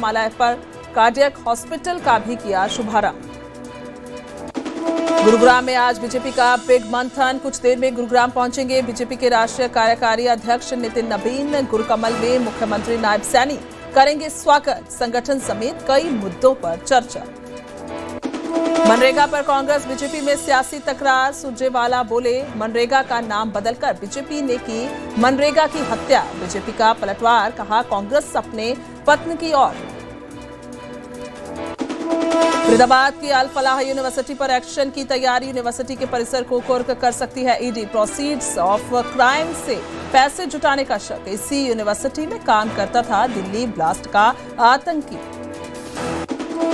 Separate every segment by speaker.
Speaker 1: मालाएं पर cardiac hospital का भी किया शुभारंभ। गुरुग्राम में आज बीजेपी का बिग मंथन। कुछ देर में गुरुग्राम पहुंचेंगे बीजेपी के राष्ट्रीय कार्यकारी अध्यक्ष नितिन नबीन। गुरुकमल में मुख्यमंत्री नायब सैनी करेंगे स्वागत। संगठन समेत कई मुद्दों पर चर्चा। मनरेगा पर कांग्रेस बीजेपी में सियासी तकरार। सुरजेवाला बोले, मनरेगा का नाम बदलकर बीजेपी ने की मनरेगा की हत्या। बीजेपी का पलटवार, कहा कांग्रेस अपने पतन की ओर। फरीदाबाद की अल फलाह यूनिवर्सिटी पर एक्शन की तैयारी। यूनिवर्सिटी के परिसर को कुर्क कर सकती है ईडी। प्रोसीड्स ऑफ क्राइम से पैसे जुटाने का शक। इसी यूनिवर्सिटी में काम करता था दिल्ली ब्लास्ट का आतंकी।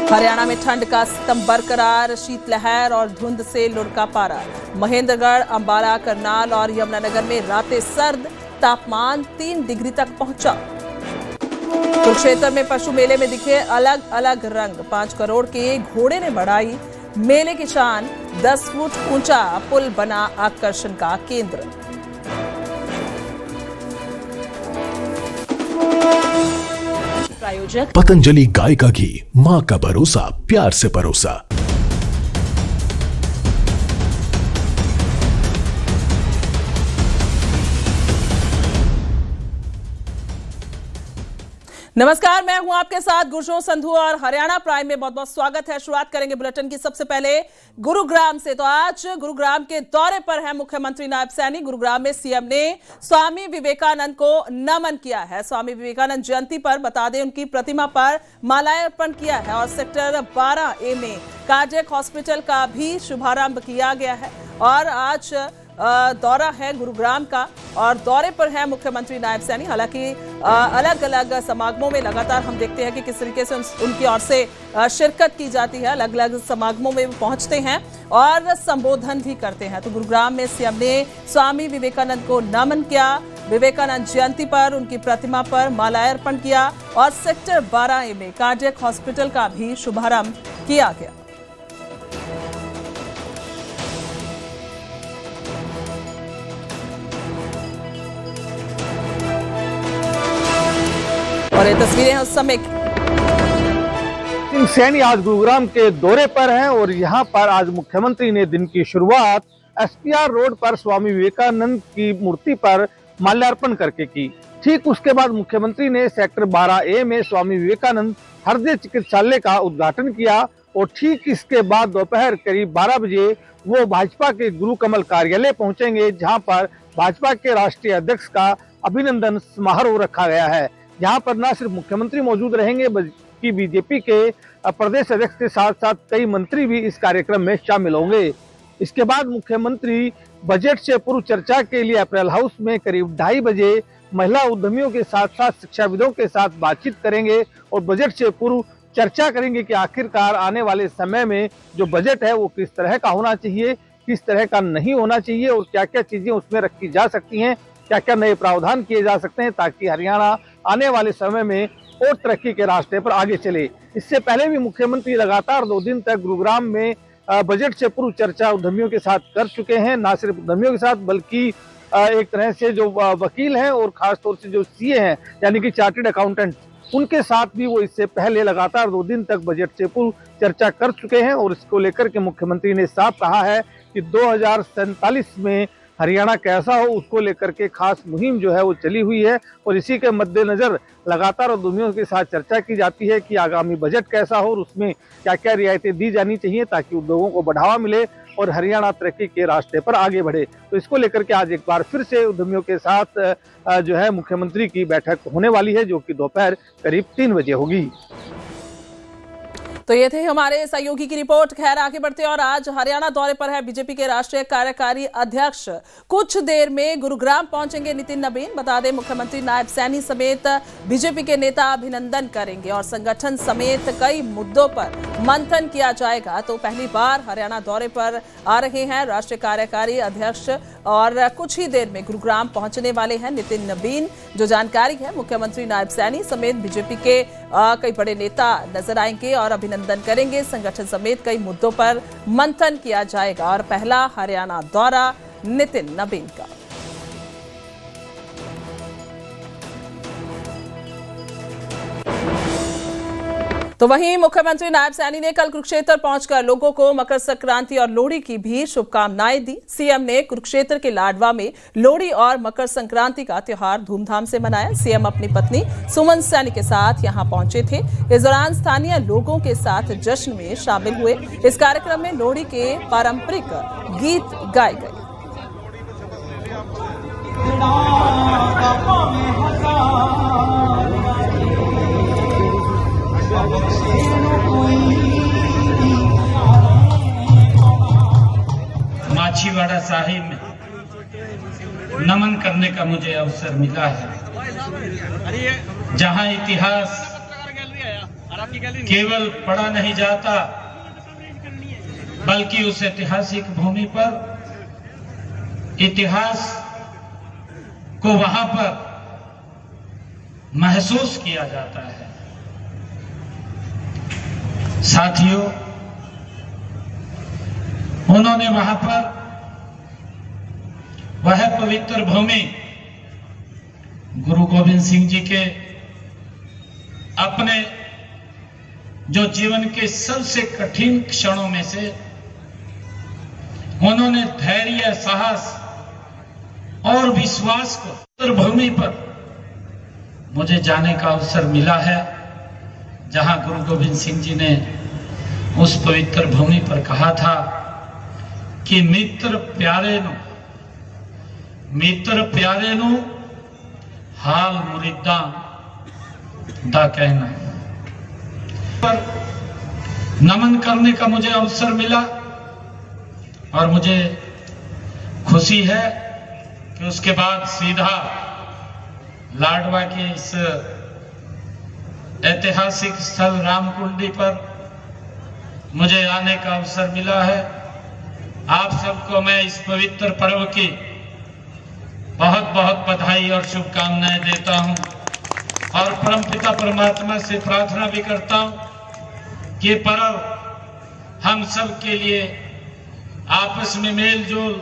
Speaker 1: हरियाणा में ठंड का सितम बरकरार। शीतलहर और धुंध से लुढ़का पारा। महेंद्रगढ़, अंबाला, करनाल और यमुनानगर में रातें सर्द। तापमान 3 डिग्री तक पहुंचा। कुरुक्षेत्र में पशु मेले में दिखे अलग अलग रंग। 5 करोड़ के घोड़े ने बढ़ाई मेले की शान। 10 फुट ऊंचा पुल बना आकर्षण का केंद्र। प्रायोजक
Speaker 2: पतंजलि गाय का घी, मां का भरोसा, प्यार से परोसा।
Speaker 1: नमस्कार, मैं हूं आपके साथ गुरजोत संधू और हरियाणा प्राइम में बहुत बहुत स्वागत है। शुरुआत करेंगे बुलेटिन की सबसे पहले गुरुग्राम से। तो आज गुरुग्राम के दौरे पर है मुख्यमंत्री नायब सैनी। गुरुग्राम में सीएम ने स्वामी विवेकानंद को नमन किया है। स्वामी विवेकानंद जयंती पर बता दें उनकी प्रतिमा पर माल्यार्पण किया है और सेक्टर 12A में कार्डियक हॉस्पिटल का भी शुभारंभ किया गया है। और आज दौरा है गुरुग्राम का और दौरे पर है मुख्यमंत्री नायब सैनी। हालांकि अलग अलग समागमों में लगातार हम देखते हैं कि किस तरीके से उनकी ओर से शिरकत की जाती है। अलग अलग समागमों में पहुंचते हैं और संबोधन भी करते हैं। तो गुरुग्राम में सीएम ने स्वामी विवेकानंद को नमन किया। विवेकानंद जयंती पर उनकी प्रतिमा पर माल्यार्पण किया और सेक्टर 12A में कार्डियक हॉस्पिटल का भी शुभारंभ किया गया। और ये तस्वीरें हैं उस समय
Speaker 3: सैनी आज गुरुग्राम के दौरे पर हैं और यहाँ पर आज मुख्यमंत्री ने दिन की शुरुआत एसपीआर रोड पर स्वामी विवेकानंद की मूर्ति पर माल्यार्पण करके की। ठीक उसके बाद मुख्यमंत्री ने सेक्टर 12A में स्वामी विवेकानंद हृदय चिकित्सालय का उद्घाटन किया और ठीक इसके बाद दोपहर करीब 12 बजे वो भाजपा के गुरुकमल कार्यालय पहुंचेंगे, जहां पर भाजपा के राष्ट्रीय अध्यक्ष का अभिनंदन समारोह रखा गया है। यहाँ पर न सिर्फ मुख्यमंत्री मौजूद रहेंगे बल्कि बीजेपी के प्रदेश अध्यक्ष के साथ साथ कई मंत्री भी इस कार्यक्रम में शामिल होंगे। इसके बाद मुख्यमंत्री बजट से पूर्व चर्चा के लिए अप्रैल हाउस में करीब 2:30 बजे महिला उद्यमियों के साथ साथ शिक्षाविदों के साथ बातचीत करेंगे और बजट से पूर्व चर्चा करेंगे कि आखिरकार आने वाले समय में जो बजट है वो किस तरह का होना चाहिए, किस तरह का नहीं होना चाहिए और क्या क्या चीजें उसमें रखी जा सकती हैं, क्या क्या नए प्रावधान किए जा सकते हैं ताकि हरियाणा आने वाले समय में और तरक्की के रास्ते पर आगे चले। इससे पहले भी मुख्यमंत्री लगातार 2 दिन तक गुरुग्राम में बजट से पूर्व चर्चा उद्यमियों के साथ कर चुके हैं। न सिर्फ उद्यमियों के साथ बल्कि एक तरह से जो वकील हैं और खासतौर से जो सीए हैं यानी कि चार्टर्ड अकाउंटेंट, उनके साथ भी वो इससे पहले लगातार 2 दिन तक बजट से पूर्व चर्चा कर चुके हैं। और इसको लेकर के मुख्यमंत्री ने साफ कहा है कि 2047 में हरियाणा कैसा हो उसको लेकर के खास मुहिम जो है वो चली हुई है और इसी के मद्देनजर लगातार उद्यमियों के साथ चर्चा की जाती है कि आगामी बजट कैसा हो और उसमें क्या क्या रियायतें दी जानी चाहिए ताकि उद्योगों को बढ़ावा मिले और हरियाणा तरक्की के रास्ते पर आगे बढ़े। तो इसको लेकर के आज एक बार फिर से उद्यमियों के साथ जो है मुख्यमंत्री की बैठक होने वाली है, जो कि दोपहर करीब 3 बजे होगी।
Speaker 1: तो ये थे हमारे सहयोगी की रिपोर्ट। खैर आगे बढ़ते हैं और आज हरियाणा दौरे पर है बीजेपी के राष्ट्रीय कार्यकारी अध्यक्ष। कुछ देर में गुरुग्राम पहुंचेंगे नितिन नबीन। बता दें मुख्यमंत्री नायब सैनी समेत बीजेपी के नेता अभिनंदन करेंगे और संगठन समेत कई मुद्दों पर मंथन किया जाएगा। तो पहली बार हरियाणा दौरे पर आ रहे हैं राष्ट्रीय कार्यकारी अध्यक्ष और कुछ ही देर में गुरुग्राम पहुंचने वाले हैं नितिन नबीन। जो जानकारी है मुख्यमंत्री नायब सैनी समेत बीजेपी के कई बड़े नेता नजर आएंगे और अभिनंदन करेंगे। संगठन समेत कई मुद्दों पर मंथन किया जाएगा और पहला हरियाणा दौरा नितिन नबीन का। तो वहीं मुख्यमंत्री नायब सैनी ने कल कुरुक्षेत्र पहुंचकर लोगों को मकर संक्रांति और लोहड़ी की भी शुभकामनाएं दी। सीएम ने कुरुक्षेत्र के लाडवा में लोहड़ी और मकर संक्रांति का त्योहार धूमधाम से मनाया। सीएम अपनी पत्नी सुमन सैनी के साथ यहां पहुंचे थे। इस दौरान स्थानीय लोगों के साथ जश्न में शामिल हुए। इस कार्यक्रम में लोहड़ी के पारंपरिक गीत गाए गए।
Speaker 4: माछीवाड़ा साहिब में नमन करने का मुझे अवसर मिला है, जहां इतिहास केवल पढ़ा नहीं जाता बल्कि उस ऐतिहासिक भूमि पर इतिहास को वहां पर महसूस किया जाता है। साथियों, उन्होंने वहां पर वह पवित्र भूमि गुरु गोविंद सिंह जी के अपने जो जीवन के सबसे कठिन क्षणों में से उन्होंने धैर्य, साहस और विश्वास को पवित्र भूमि पर मुझे जाने का अवसर मिला है, जहां गुरु गोविंद सिंह जी ने उस पवित्र भूमि पर कहा था कि मित्र प्यारे नु हाल मुरीदा दा कहना। पर नमन करने का मुझे अवसर मिला और मुझे खुशी है कि उसके बाद सीधा लाडवा के इस ऐतिहासिक स्थल रामकुंडी पर मुझे आने का अवसर मिला है। आप सबको मैं इस पवित्र पर्व की बहुत बहुत बधाई और शुभकामनाएं देता हूं और परमपिता परमात्मा से प्रार्थना भी करता हूं कि पर्व हम सब के लिए आपस में मेल जोल,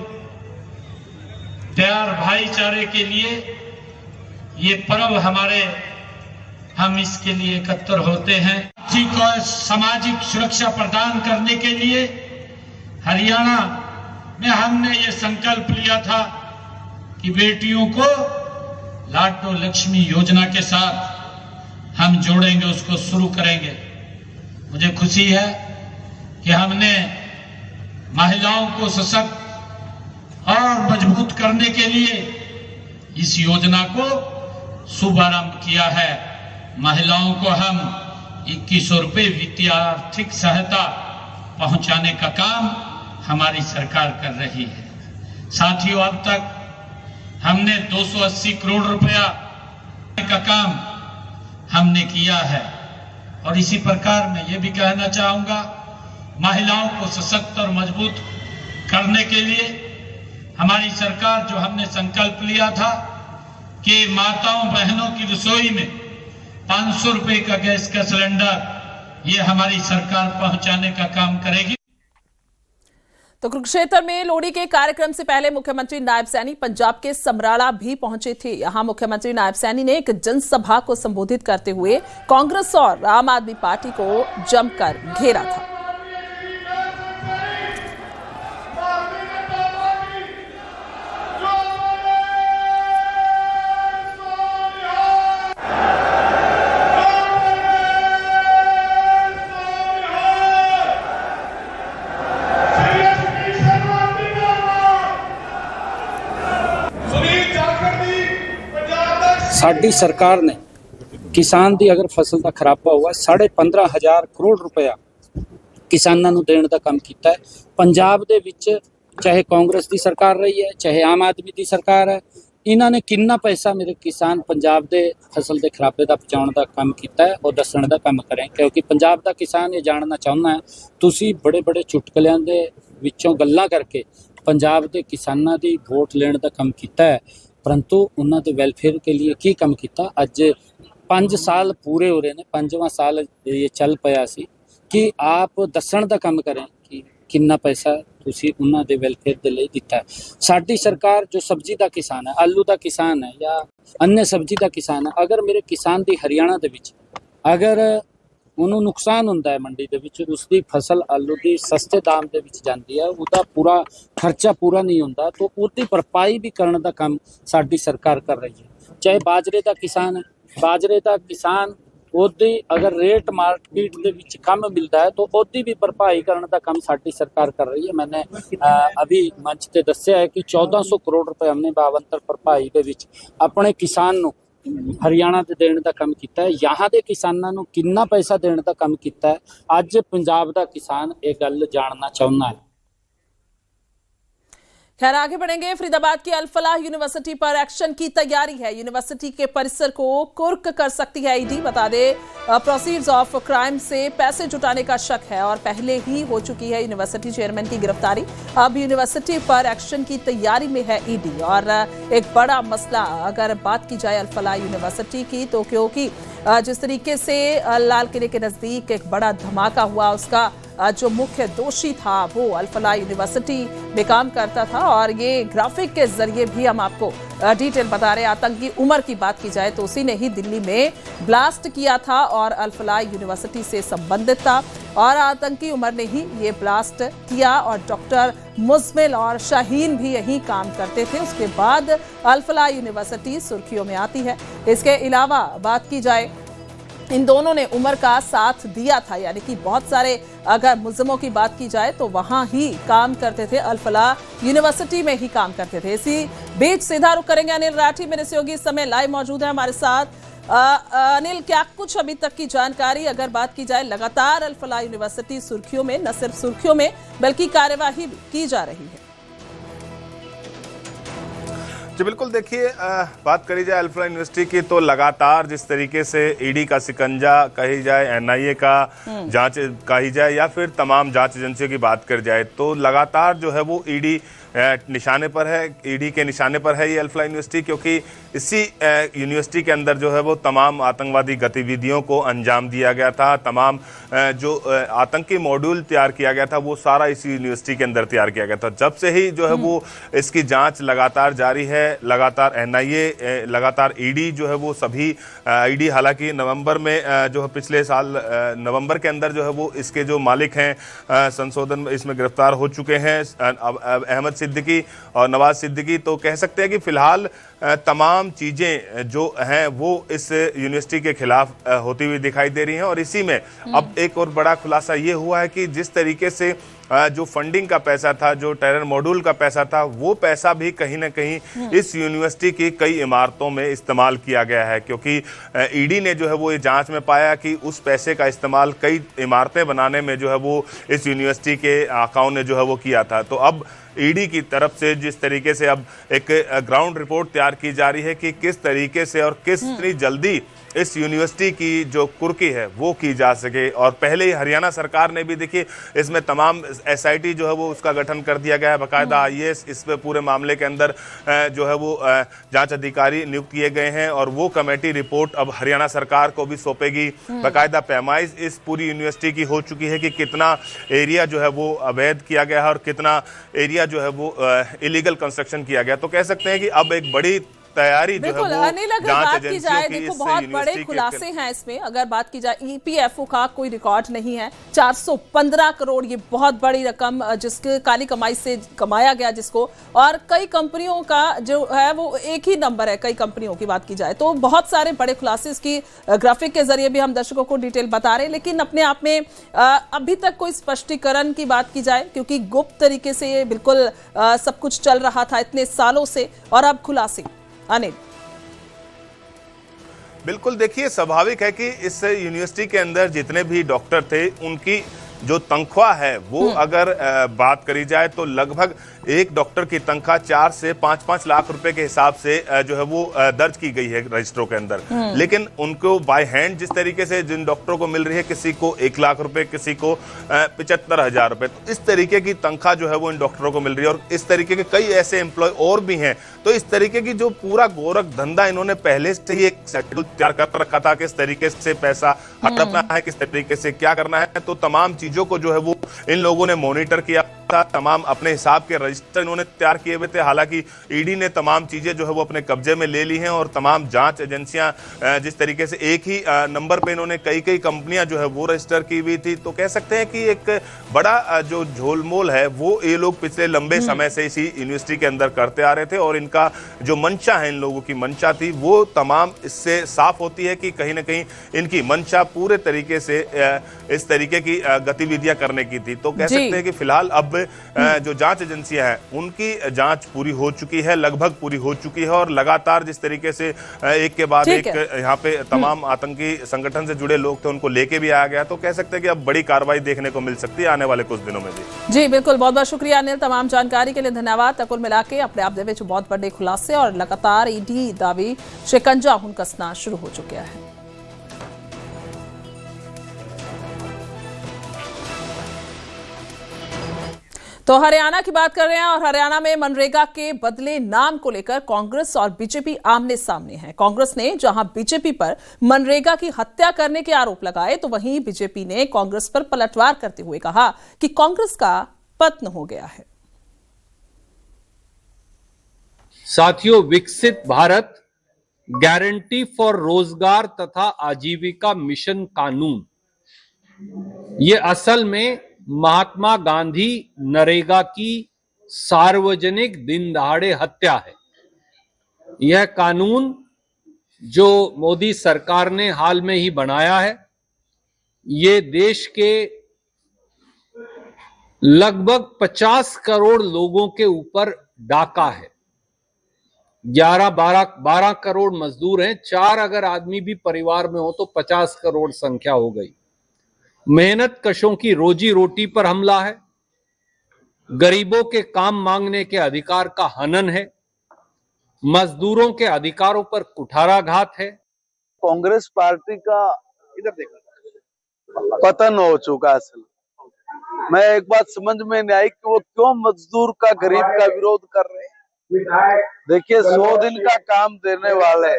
Speaker 4: प्यार, भाईचारे के लिए ये पर्व हम इसके लिए एकत्र होते हैं। जी को सामाजिक सुरक्षा प्रदान करने के लिए हरियाणा में हमने ये संकल्प लिया था कि बेटियों को लाडो लक्ष्मी योजना के साथ हम जोड़ेंगे, उसको शुरू करेंगे। मुझे खुशी है कि हमने महिलाओं को सशक्त और मजबूत करने के लिए इस योजना को शुभारंभ किया है। महिलाओं को हम 2100 रुपये वित्तीय आर्थिक सहायता पहुंचाने का काम हमारी सरकार कर रही है। साथियों, अब तक हमने 280 करोड़ रुपया का काम हमने किया है और इसी प्रकार मैं ये भी कहना चाहूंगा, महिलाओं को सशक्त और मजबूत करने के लिए हमारी सरकार जो हमने संकल्प लिया था कि माताओं बहनों की रसोई में 500 रुपए का गैस का सिलेंडर ये हमारी सरकार पहुंचाने का काम करेगी।
Speaker 1: तो कुरुक्षेत्र में लोहड़ी के कार्यक्रम से पहले मुख्यमंत्री नायब सैनी पंजाब के समराला भी पहुंचे थे। यहां मुख्यमंत्री नायब सैनी ने एक जनसभा को संबोधित करते हुए कांग्रेस और आम आदमी पार्टी को जमकर घेरा था।
Speaker 5: साडी सरकार ने किसान दी अगर फसल का खराबा हुआ 15,500 करोड़ रुपया किसानों को देने का काम किया है। पंजाब दे विच चाहे कांग्रेस की सरकार रही है चाहे आम आदमी की सरकार है, इन्होंने कितना पैसा मेरे किसान पंजाब दे फसल के खराबे का पहुँचाने का काम किया है और दसण का काम करें, क्योंकि पंजाब का किसान ये जानना चाहता है तुसी बड़े बड़े चुटकलियां दे विचों गल्लां करके पंजाब के किसानों की वोट लेने का काम किया है, परंतु उन्होंने वैलफेयर के लिए की काम किया। अज 5 साल पूरे हो रहे हैं, 5वां साल ये चल पाया सी कि आप दसण का काम करें कि कितना पैसा तुसी उन्हां दे वैलफेयर के लिए दिता है। साडी सरकार जो सब्जी का किसान है, आलू का किसान है या अन्य सब्जी का किसान है, अगर मेरे किसान की हरियाणा दे विच अगर ਉਹਨੂੰ ਨੁਕਸਾਨ ਹੁੰਦਾ ਹੈ ਮੰਡੀ ਦੇ ਵਿੱਚ, ਉਸਦੀ ਫਸਲ ਆਲੂ ਦੀ ਸਸਤੇ ਦਾਮ ਦੇ ਵਿੱਚ ਜਾਂਦੀ ਹੈ, ਉਹਦਾ ਪੂਰਾ ਖਰਚਾ ਪੂਰਾ ਨਹੀਂ ਹੁੰਦਾ, ਤਾਂ ਉਹਦੀ ਭਰਪਾਈ ਵੀ ਕਰਨ ਦਾ ਕੰਮ ਸਾਡੀ ਸਰਕਾਰ ਕਰ ਰਹੀ ਹੈ। ਚਾਹੇ ਬਾਜਰੇ ਦਾ ਕਿਸਾਨ ਹੈ, ਬਾਜਰੇ ਦਾ ਕਿਸਾਨ ਉਹਦੀ ਅਗਰ ਰੇਟ ਮਾਰਕੀਟ ਦੇ ਵਿੱਚ ਕਮ ਮਿਲਦਾ ਹੈ ਤਾਂ ਉਹਦੀ ਵੀ ਭਰਪਾਈ ਕਰਨ ਦਾ ਕੰਮ ਸਾਡੀ ਸਰਕਾਰ ਕਰ ਰਹੀ ਹੈ। मैंने अभी मंच ਤੇ ਦੱਸਿਆ ਹੈ ਕਿ 1400 ਕਰੋੜ ਰੁਪਏ हमने 52 ਭਰਪਾਈ ਦੇ ਵਿੱਚ ਆਪਣੇ ਕਿਸਾਨ ਨੂੰ ਹਰਿਆਣਾ ਤੇ ਦੇਣ ਦਾ ਕੰਮ ਕੀਤਾ ਹੈ। यहाँ ਦੇ ਕਿਸਾਨਾਂ ਨੂੰ ਕਿੰਨਾ ਪੈਸਾ ਦੇਣ ਦਾ ਕੰਮ ਕੀਤਾ ਹੈ, ਅੱਜ ਪੰਜਾਬ ਦਾ ਕਿसान ਇਹ ਗੱਲ ਜਾਣਨਾ ਚਾਹੁੰਦਾ है।
Speaker 1: खैर आगे बढ़ेंगे। फरीदाबाद की अल फलाह यूनिवर्सिटी पर एक्शन की तैयारी है। यूनिवर्सिटी के परिसर को कुर्क कर सकती है ईडी। बता दे प्रोसीड्स ऑफ क्राइम से पैसे जुटाने का शक है और पहले ही हो चुकी है यूनिवर्सिटी चेयरमैन की गिरफ्तारी। अब यूनिवर्सिटी पर एक्शन की तैयारी में है ईडी। और एक बड़ा मसला अगर बात की जाए अल फलाह यूनिवर्सिटी की, तो क्योंकि जिस तरीके से लाल किले के नजदीक एक बड़ा धमाका हुआ, उसका जो मुख्य दोषी था वो अल फलाह यूनिवर्सिटी में काम करता था। और ये ग्राफिक के जरिए भी हम आपको डिटेल बता रहे हैं। आतंकी उमर की बात की जाए तो उसी ने ही दिल्ली में ब्लास्ट किया था और अल फलाह यूनिवर्सिटी से संबंधित था, और आतंकी उमर ने ही ये ब्लास्ट किया। और डॉक्टर मुजमिल और शाहीन भी यही काम करते थे। उसके बाद अल फलाह यूनिवर्सिटी सुर्खियों में आती है। इसके अलावा बात की जाए, इन दोनों ने उमर का साथ दिया था, यानी कि बहुत सारे अगर मुलजिमों की बात की जाए तो वहां ही काम करते थे, अल फलाह यूनिवर्सिटी में ही काम करते थे। इसी बीच सीधा रुख करेंगे अनिल राठी, मेरे सहयोगी इस समय लाइव मौजूद है हमारे साथ। अनिल, क्या कुछ अभी तक की जानकारी अगर बात की जाए? लगातार अल फलाह यूनिवर्सिटी सुर्खियों में, न सिर्फ सुर्खियों में बल्कि कार्यवाही की जा रही है।
Speaker 6: जी बिल्कुल, देखिए बात करी जाए अल फलाह यूनिवर्सिटी की तो लगातार जिस तरीके से ईडी का शिकंजा कही जाए, एनआईए का जांच कही जाए, या फिर तमाम जांच एजेंसियों की बात कर जाए, तो लगातार जो है वो ईडी निशाने पर है, ईडी के निशाने पर है ये अल फलाह यूनिवर्सिटी, क्योंकि इसी यूनिवर्सिटी के अंदर जो है वो तमाम आतंकवादी गतिविधियों को अंजाम दिया गया था। तमाम जो आतंकी मॉड्यूल तैयार किया गया था वो सारा इसी यूनिवर्सिटी के अंदर तैयार किया गया था। जब से ही जो है वो इसकी जांच लगातार जारी है, लगातार एनआईए, लगातार ईडी जो है वो सभी ईडी, हालांकि नवंबर में जो है पिछले साल नवंबर के अंदर जो है वो इसके जो मालिक हैं संशोधन इसमें गिरफ्तार हो चुके हैं, अहमद सिद्दीकी और नवाज सिद्दीकी। तो कह सकते हैं कि फिलहाल तमाम चीज़ें जो हैं वो इस यूनिवर्सिटी के खिलाफ होती हुई दिखाई दे रही हैं। और इसी में अब एक और बड़ा खुलासा ये हुआ है कि जिस तरीके से जो फंडिंग का पैसा था, जो टेरर मॉड्यूल का पैसा था, वो पैसा भी कहीं ना कहीं इस यूनिवर्सिटी की कई इमारतों में इस्तेमाल किया गया है, क्योंकि ईडी ने जो है वो ये जांच में पाया कि उस पैसे का इस्तेमाल कई इमारतें बनाने में जो है वो इस यूनिवर्सिटी के आकाओं ने जो है वो किया था। तो अब ईडी की तरफ से जिस तरीके से अब एक ग्राउंड रिपोर्ट तैयार की जा रही है कि किस तरीके से और कितनी जल्दी इस यूनिवर्सिटी की जो कुर्की है वो की जा सके। और पहले ही हरियाणा सरकार ने भी देखिए इसमें तमाम एसआईटी जो है वो उसका गठन कर दिया गया है, बाकायदा आईएएस इस पे पूरे मामले के अंदर जो है वो जांच अधिकारी नियुक्त किए गए हैं, और वो कमेटी रिपोर्ट अब हरियाणा सरकार को भी सौंपेगी। बाकायदा पैमाइश इस पूरी यूनिवर्सिटी की हो चुकी है कि कितना एरिया जो है वो अवैध किया गया है और कितना एरिया जो है वो इलीगल कंस्ट्रक्शन किया गया। तो कह सकते हैं कि अब एक बड़ी तैयारी जो है वो
Speaker 1: अनिल, अगर बात की जाए, देखो बहुत बड़े खुलासे हैं इसमें। अगर बात की जाए ईपीएफओ का कोई रिकॉर्ड नहीं है, 415 करोड़ ये बहुत बड़ी रकम जिसके काली कमाई से कमाया गया जिसको, और कई कंपनियों का जो है वो एक ही नंबर है। कई कंपनियों की बात की जाए तो बहुत सारे बड़े खुलासे इसकी ग्राफिक के जरिए भी हम दर्शकों को डिटेल बता रहे हैं। लेकिन अपने आप में अभी तक कोई स्पष्टीकरण की बात की जाए, क्योंकि गुप्त तरीके से ये बिल्कुल सब कुछ चल रहा था इतने सालों से, और अब खुलासे। अनिल,
Speaker 6: बिल्कुल, देखिए स्वाभाविक है कि इस यूनिवर्सिटी के अंदर जितने भी डॉक्टर थे उनकी जो तनख्वाह है वो अगर बात करी जाए तो लगभग एक डॉक्टर की तनख्वाह 4 से 5-5 लाख रुपए के हिसाब से जो है वो दर्ज की गई है रजिस्टरों के अंदर। लेकिन उनको बाय हैंड जिस तरीके से जिन डॉक्टरों को मिल रही है, किसी को 1 लाख रुपए, किसी को 75,000 रुपए, तो इस तरीके की तनख्वाह जो है वो इन डॉक्टरों को मिल रही है। और इस तरीके के कई ऐसे एम्प्लॉय और भी हैं। तो इस तरीके की जो पूरा गोरख धंधा इन्होंने पहले से ही एक शेड्यूल तैयार कर रखा था, किस तरीके से पैसा हड़पना है, किस तरीके से क्या करना है। तो तमाम चीजों को जो है वो इन लोगों ने मॉनिटर किया। तमाम अपने हिसाब के रजिस्टर इन्होंने तैयार किए हुए थे। हालांकि ईडी ने तमाम चीजें जो है वो अपने कब्जे में ले ली हैं और तमाम जांच एजेंसियां जिस तरीके से एक ही नंबर पे इन्होंने कई कंपनियां जो है वो रजिस्टर की हुई थी, तो कह सकते हैं कि एक बड़ा जो झोलमोल है वो ये लोग पिछले लंबे समय से इसी यूनिवर्सिटी के अंदर करते आ रहे थे। और इनका जो मंशा है, इन लोगों की मंशा थी, वो तमाम इससे साफ होती है कि कहीं ना कहीं इनकी मंशा पूरे तरीके से इस तरीके की गतिविधियां करने की थी। तो कह सकते हैं कि फिलहाल अब जो जांच एजेंसियां हैं उनकी जांच पूरी हो चुकी है, लगभग पूरी हो चुकी है। और लगातार जिस तरीके से एक के बाद एक यहाँ पे तमाम आतंकी संगठन से जुड़े लोग थे उनको लेके भी आया गया, तो कह सकते हैं कि अब बड़ी कार्रवाई देखने को मिल सकती है आने वाले कुछ दिनों में भी।
Speaker 1: जी बिल्कुल, बहुत बहुत शुक्रिया अनिल, तमाम जानकारी के लिए धन्यवाद। कुल मिला के अपने आप दे बहुत बड़े खुलासे और लगातार ईडी दावी शिकंजा हुन कसना शुरू हो चुका है। तो हरियाणा की बात कर रहे हैं और हरियाणा में मनरेगा के बदले नाम को लेकर कांग्रेस और बीजेपी आमने सामने है। कांग्रेस ने जहां बीजेपी पर मनरेगा की हत्या करने के आरोप लगाए, तो वहीं बीजेपी ने कांग्रेस पर पलटवार करते हुए कहा कि कांग्रेस का पतन हो गया है।
Speaker 7: साथियों, विकसित भारत गारंटी फॉर रोजगार तथा आजीविका मिशन कानून, ये असल में महात्मा गांधी नरेगा की सार्वजनिक दिन दहाड़े हत्या है। यह कानून जो मोदी सरकार ने हाल में ही बनाया है, ये देश के लगभग 50 करोड़ लोगों के ऊपर डाका है। 12 करोड़ मजदूर हैं, 4 अगर आदमी भी परिवार में हो तो 50 करोड़ संख्या हो गई। मेहनत कशों की रोजी रोटी पर हमला है, गरीबों के काम मांगने के अधिकार का हनन है, मजदूरों के अधिकारों पर कुठाराघात है।
Speaker 8: कांग्रेस पार्टी का इधर देखो पतन हो चुका। असल मैं एक बात समझ में नहीं आई कि वो क्यों मजदूर का, गरीब का विरोध कर रहे हैं। देखिए, 100 दिन का काम देने वाले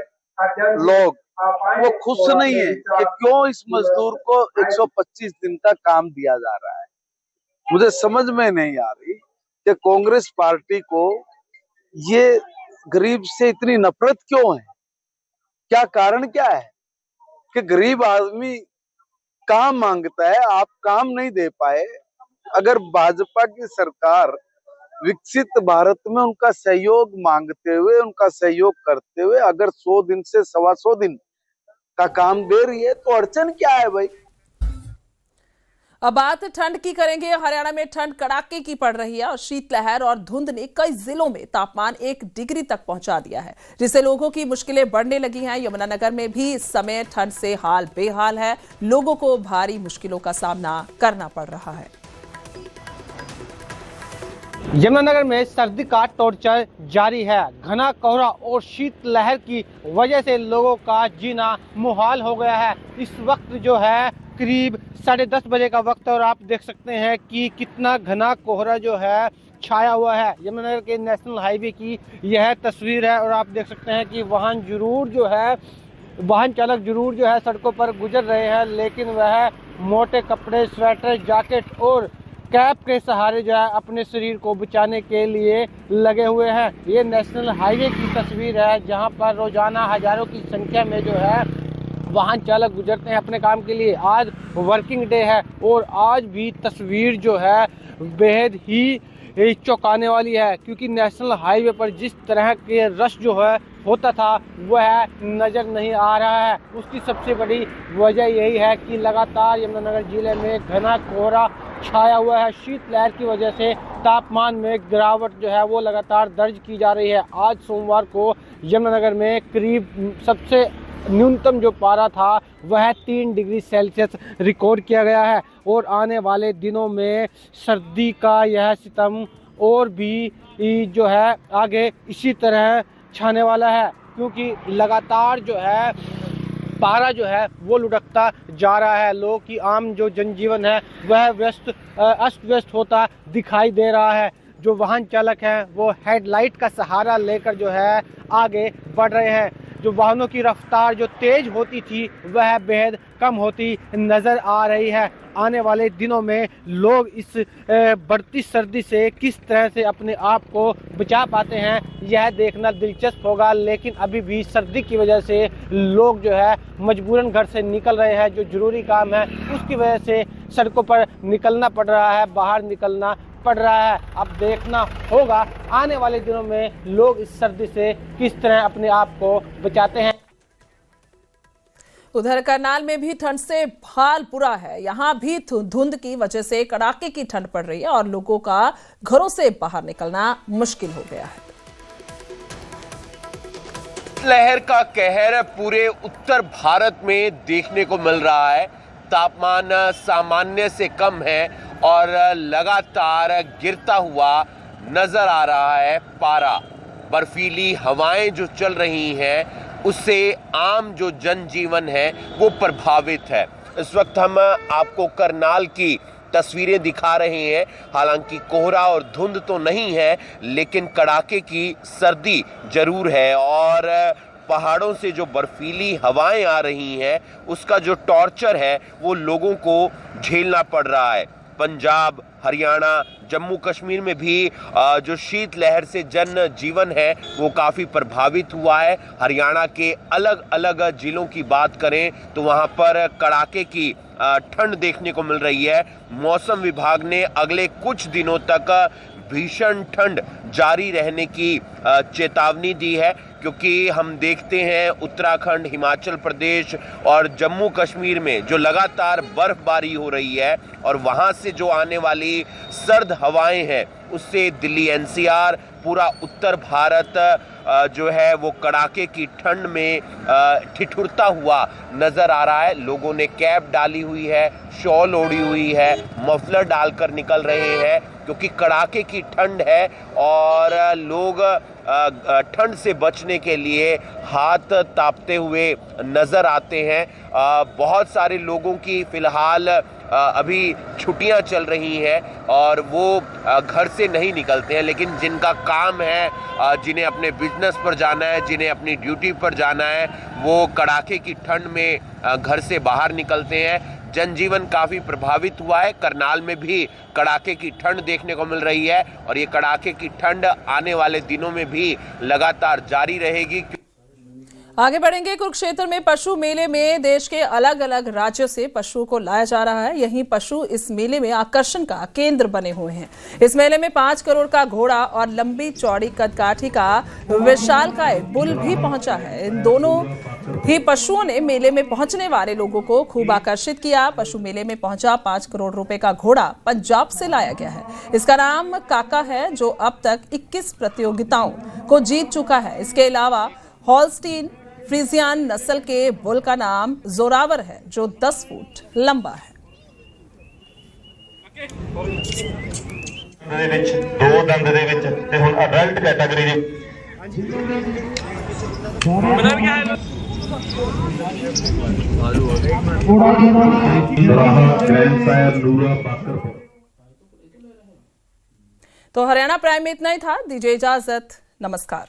Speaker 8: लोग वो खुश नहीं है कि क्यों इस मजदूर को 125 दिन का काम दिया जा रहा है। मुझे समझ में नहीं आ रही कि कांग्रेस पार्टी को ये गरीब से इतनी नफरत क्यों है। क्या कारण क्या है कि गरीब आदमी काम मांगता है, आप काम नहीं दे पाए। अगर भाजपा की सरकार विकसित भारत में उनका सहयोग मांगते हुए, उनका सहयोग करते हुए अगर 100 दिन से 125 दिन का काम दे रही है, तो अड़चन क्या है भाई।
Speaker 1: अब बात ठंड की करेंगे। हरियाणा में ठंड कड़ाके की पड़ रही है और शीतलहर और धुंध ने कई जिलों में तापमान 1 डिग्री तक पहुंचा दिया है, जिससे लोगों की मुश्किलें बढ़ने लगी हैं। यमुनानगर में भी इस समय ठंड से हाल बेहाल है, लोगों को भारी मुश्किलों का सामना करना पड़ रहा है।
Speaker 9: यमुनानगर में सर्दी का टॉर्चर जारी है। घना कोहरा और शीतलहर की वजह से लोगों का जीना मुहाल हो गया है। इस वक्त जो है करीब 10:30 बजे का वक्त है और आप देख सकते हैं कि कितना घना कोहरा जो है छाया हुआ है। यमुनानगर के नेशनल हाईवे की यह तस्वीर है और आप देख सकते हैं कि वाहन चालक जरूर जो है सड़कों पर गुजर रहे हैं, लेकिन वह मोटे कपड़े, स्वेटर, जैकेट और कैप के सहारे जो है अपने शरीर को बचाने के लिए लगे हुए हैं। ये नेशनल हाईवे की तस्वीर है जहां पर रोजाना हजारों की संख्या में जो है वाहन चालक गुजरते हैं अपने काम के लिए। आज वर्किंग डे है और आज भी तस्वीर जो है बेहद ही चौंकाने वाली है, क्योंकि नेशनल हाईवे पर जिस तरह के रश जो है होता था वह नज़र नहीं आ रहा है। उसकी सबसे बड़ी वजह यही है कि लगातार यमुनानगर जिले में घना कोहरा छाया हुआ है। शीतलहर की वजह से तापमान में गिरावट जो है वो लगातार दर्ज की जा रही है। आज सोमवार को यमुनानगर में करीब सबसे न्यूनतम जो पारा था वह 3 डिग्री सेल्सियस रिकॉर्ड किया गया है और आने वाले दिनों में सर्दी का यह सितम और भी जो है आगे इसी तरह छाने वाला है, क्योंकि लगातार जो है पारा जो है वो लुढ़कता जा रहा है। लोगों की आम जो जनजीवन है वह अस्त व्यस्त होता दिखाई दे रहा है। जो वाहन चालक हैं वो हेडलाइट का सहारा लेकर जो है आगे बढ़ रहे हैं। जो वाहनों की रफ्तार जो तेज होती थी वह बेहद कम होती नजर आ रही है। आने वाले दिनों में लोग इस बढ़ती सर्दी से किस तरह से अपने आप को बचा पाते हैं यह देखना दिलचस्प होगा। लेकिन अभी भी सर्दी की वजह से लोग जो है मजबूरन घर से निकल रहे हैं, जो जरूरी काम है उसकी वजह से सड़कों पर निकलना पड़ रहा है, बाहर निकलना पड़ रहा है। अब देखना होगा आने वाले दिनों में लोग इस सर्दी से किस तरह अपने आप को बचाते हैं।
Speaker 1: उधर करनाल में भी ठंड से हाल बुरा है। यहाँ भी धुंध की वजह से कड़ाके की ठंड पड़ रही है और लोगों का घरों से बाहर निकलना मुश्किल हो गया है।
Speaker 10: लहर का कहर पूरे उत्तर भारत में देखने को मिल रहा है। तापमान सामान्य से कम है और लगातार गिरता हुआ नजर आ रहा है पारा। बर्फीली हवाएं जो चल रही हैं उससे आम जो जनजीवन है वो प्रभावित है। इस वक्त हम आपको करनाल की तस्वीरें दिखा रहे हैं। हालांकि कोहरा और धुंध तो नहीं है, लेकिन कड़ाके की सर्दी जरूर है और पहाड़ों से जो बर्फीली हवाएं आ रही हैं उसका जो टॉर्चर है वो लोगों को झेलना पड़ रहा है। पंजाब, हरियाणा, जम्मू कश्मीर में भी जो शीत लहर से जन जीवन है वो काफ़ी प्रभावित हुआ है। हरियाणा के अलग अलग जिलों की बात करें तो वहाँ पर कड़ाके की ठंड देखने को मिल रही है। मौसम विभाग ने अगले कुछ दिनों तक भीषण ठंड जारी रहने की चेतावनी दी है, क्योंकि हम देखते हैं उत्तराखंड, हिमाचल प्रदेश और जम्मू कश्मीर में जो लगातार बर्फबारी हो रही है और वहां से जो आने वाली सर्द हवाएं हैं उससे दिल्ली एनसीआर, पूरा उत्तर भारत जो है वो कड़ाके की ठंड में ठिठुरता हुआ नजर आ रहा है। लोगों ने कैप डाली हुई है, शॉल ओढ़ी हुई है, मफलर डालकर निकल रहे हैं क्योंकि कड़ाके की ठंड है और लोग ठंड से बचने के लिए हाथ तापते हुए नजर आते हैं। बहुत सारे लोगों की फिलहाल अभी छुट्टियां चल रही हैं और वो घर से नहीं निकलते हैं, लेकिन जिनका काम है, जिन्हें अपने बिजनेस पर जाना है, जिन्हें अपनी ड्यूटी पर जाना है, वो कड़ाके की ठंड में घर से बाहर निकलते हैं। जनजीवन काफ़ी प्रभावित हुआ है। करनाल में भी कड़ाके की ठंड देखने को मिल रही है और ये कड़ाके की ठंड आने वाले दिनों में भी लगातार जारी रहेगी।
Speaker 1: आगे बढ़ेंगे। कुरुक्षेत्र में पशु मेले में देश के अलग अलग राज्यों से पशुओं को लाया जा रहा है। यहीं पशु इस मेले में आकर्षण का केंद्र बने हुए हैं। इस मेले में 5 करोड़ का घोड़ा और लंबी चौड़ी कदकाठी का विशालकाय बुल भी पहुंचा है। इन दोनों ही पशुओं ने मेले में पहुंचने वाले लोगों को खूब आकर्षित किया। पशु मेले में पहुंचा 5 करोड़ रुपए का घोड़ा पंजाब से लाया गया है। इसका नाम काका है, जो अब तक 21 प्रतियोगिताओं को जीत चुका है। इसके अलावा हॉलस्टीन फ्रीजियन नस्ल के बुल का नाम जोरावर है, जो 10 फुट लंबा है।
Speaker 11: दो दंद दे विच ते हुण अडल्ट कैटेगरी दे
Speaker 1: तो हरियाणा प्राइम में इतना ही था। दीजिए इजाजत, नमस्कार।